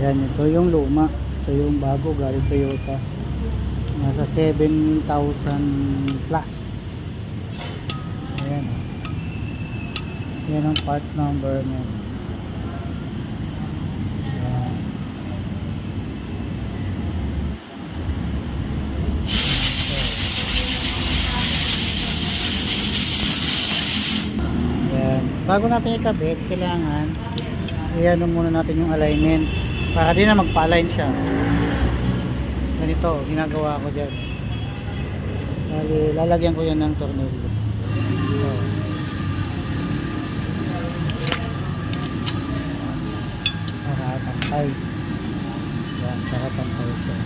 Yan, ito yung luma. Ito yung bago galing Toyota. Nasa 7,000 plus. Ayan. Yan ang parts number niya. Ayan. Ayan. Bago natin ikabit, kailangan i-ano muna natin yung alignment para di na magpa-align siya. Ganito, ginagawa ko dyan. Lalagyan ko yan ng tornilyo. Ito. Para pantay. Yan, para pantay siya.